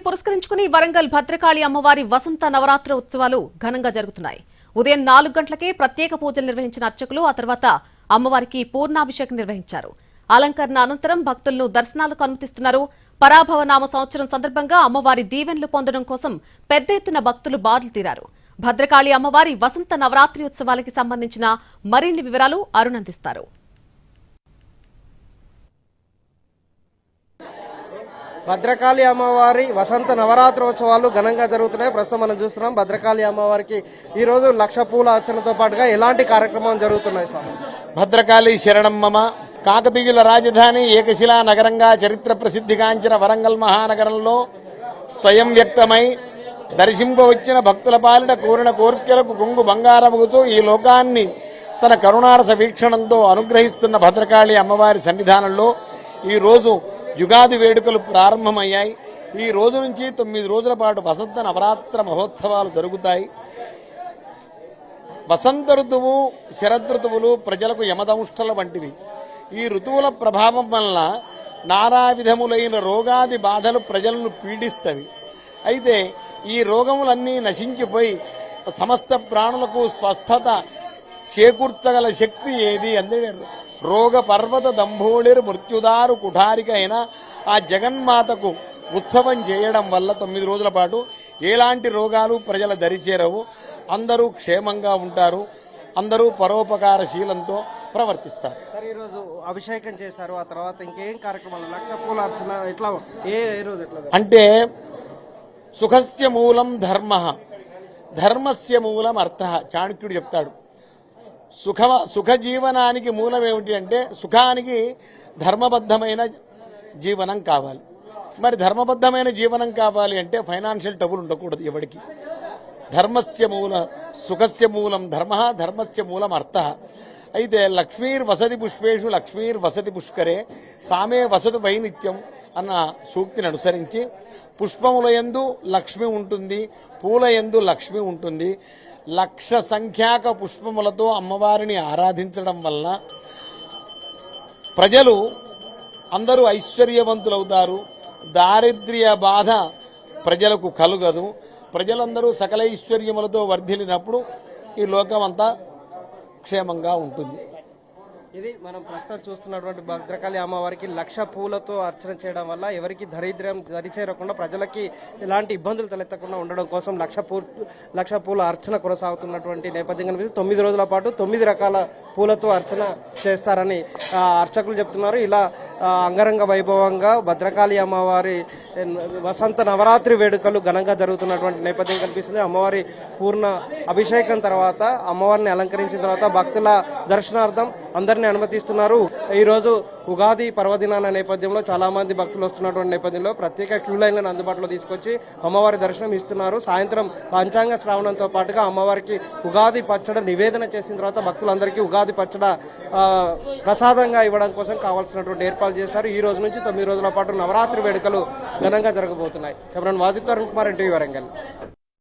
పురస్కరించుకుని వరంగల్ భద్రకాళి అమ్మవారి వసంత నవరాత్రి ఉత్సవాలు ఘనంగా జరుగుతున్నాయి. ఉదయం 4 గంటలకే ప్రత్యేక పూజలు నిర్వహించిన అర్చకులు ఆ తర్వాత అమ్మవారికి పూర్ణాభిషేకం నిర్వహించారు. అలంకరణ అనంతరం భక్తులను దర్శనాలకు అనుమతిస్తున్నారు. పరాభవ నామ సంవత్సరం సందర్భంగా అమ్మవారి దీవెనలు పొందడం కోసం పెద్ద ఎత్తున భక్తులు బారులు తీరారు. భద్రకాళి అమ్మవారి వసంత నవరాత్రి ఉత్సవాలకి సంబంధించిన మరిన్ని వివరాలు అరుణ్ అందిస్తారు. భద్రకాళి అమ్మవారి వసంత నవరాత్రోత్సవాలు ఘనంగా జరుగుతున్నాయి. ప్రస్తుతం మనం చూస్తున్నాం భద్రకాళి అమ్మవారికి ఈ రోజు 1,00,000 పూల అర్చనతో పాటుగా ఎలాంటి కార్యక్రమాలు జరుగుతున్నాయి స్వామి? భద్రకాళి శరణమ్మమ కాకతీయుల రాజధాని ఏకశిలా నగరంగా చరిత్ర ప్రసిద్ధిగాంచిన వరంగల్ మహానగరంలో స్వయం వ్యక్తమై దర్శింపవచ్చిన భక్తుల పాలిట కోరిన కోర్కెలకు కొంగు బంగారముగుతూ ఈ లోకాన్ని తన కరుణారస వీక్షణంతో అనుగ్రహిస్తున్న భద్రకాళి అమ్మవారి సన్నిధానంలో ఈ రోజు యుగాది వేడుకలు ప్రారంభమయ్యాయి. ఈ రోజు నుంచి 9 రోజుల పాటు వసంత నవరాత్ర మహోత్సవాలు జరుగుతాయి. వసంత ఋతువు, శరదృతువులు ప్రజలకు యమదంష్టల వంటివి. ఈ ఋతువుల ప్రభావం వలన నానా విధములైన రోగాది బాధలు ప్రజలను పీడిస్తవి. అయితే ఈ రోగములన్నీ నశించిపోయి సమస్త ప్రాణులకు స్వస్థత చేకూర్చగల శక్తి ఏది అంటే రోగ పర్వత దంభోళిర్ మృత్యుదారు కుఠారిక అయిన ఆ జగన్మాతకు ఉత్సవం చేయడం వల్ల 9 రోజుల పాటు ఎలాంటి రోగాలు ప్రజల దరిచేరవు. అందరూ క్షేమంగా ఉంటారు. అందరూ పరోపకారశీలంతో ప్రవర్తిస్తారు. ఈరోజు అభిషేకం చేశారు, ఆ తర్వాత ఇంకేం కార్యక్రమాలు? 1,00,000 పూల అర్చన ఎట్లా ఏ రోజు ఎట్లా అంటే సుఖస్య మూలం ధర్మ, ధర్మస్య మూలం అర్థ. చాణక్యుడు చెప్తాడు. సుఖ జీవనానికి మూలం ఏమిటి అంటే సుఖానికి ధర్మబద్ధమైన జీవనం కావాలి. మరి ధర్మబద్ధమైన జీవనం కావాలి అంటే ఫైనాన్షియల్ ట్రబుల్ ఉండకూడదు ఎవరికి. ధర్మస్య మూల సుఖస్య మూలం ధర్మ, ధర్మస్య మూలం అర్థ. అయితే లక్ష్మీర్ వసతి పుష్పేషు లక్ష్మీర్ వసతి పుష్కరే సామే వసతు వైనిత్యం అన్న సూక్తిని అనుసరించి పుష్పములయందు లక్ష్మి ఉంటుంది, పూలయందు లక్ష్మి ఉంటుంది. 1,00,000 సంఖ్యాక పుష్పములతో అమ్మవారిని ఆరాధించడం వల్ల ప్రజలు అందరూ ఐశ్వర్యవంతులవుతారు. దారిద్ర్య బాధ ప్రజలకు కలుగదు. ప్రజలందరూ సకల ఐశ్వర్యములతో వర్ధిల్లినప్పుడు ఈ లోకం అంతా క్షేమంగా ఉంటుంది. ఇది మనం ప్రస్తుతం చూస్తున్నటువంటి భద్రకాళి అమ్మవారికి 1,00,000 పూలతో అర్చన చేయడం వల్ల ఎవరికి దరిద్రం దరిచేరకుండా ప్రజలకి ఎలాంటి ఇబ్బందులు తలెత్తకుండా ఉండడం కోసం 1,00,000 పూల అర్చన కొనసాగుతున్నటువంటి నేపథ్యం కనిపిస్తుంది. 9 రోజుల పాటు 9 రకాల పూలతో అర్చన చేస్తారని అర్చకులు చెప్తున్నారు. ఇలా అంగరంగ వైభవంగా భద్రకాళి అమ్మవారి వసంత నవరాత్రి వేడుకలు ఘనంగా జరుగుతున్నటువంటి నేపథ్యం కనిపిస్తుంది. అమ్మవారి పూర్ణ అభిషేకం తర్వాత అమ్మవారిని అలంకరించిన తర్వాత భక్తుల దర్శనార్థం అందరినీ అనుమతిస్తున్నారు. ఈరోజు ఉగాది పర్వదినాల నేపథ్యంలో చాలా మంది భక్తులు వస్తున్నటువంటి నేపథ్యంలో ప్రత్యేక క్యూ లైన్లను అందుబాటులో తీసుకొచ్చి అమ్మవారి దర్శనం ఇస్తున్నారు. సాయంత్రం పంచాంగ శ్రావణంతో పాటుగా అమ్మవారికి ఉగాది పచ్చడి నివేదన చేసిన తర్వాత భక్తులందరికీ ఉగాది పచ్చడి ప్రసాదంగా ఇవ్వడం కోసం కావాల్సినటువంటి ఏర్పాట్లు చేశారు. ఈ రోజు నుంచి 9 రోజుల పాటు నవరాత్రి వేడుకలు ఘనంగా జరగబోతున్నాయి. Cameraman Wajid Arun Kumar, NTV Warangal.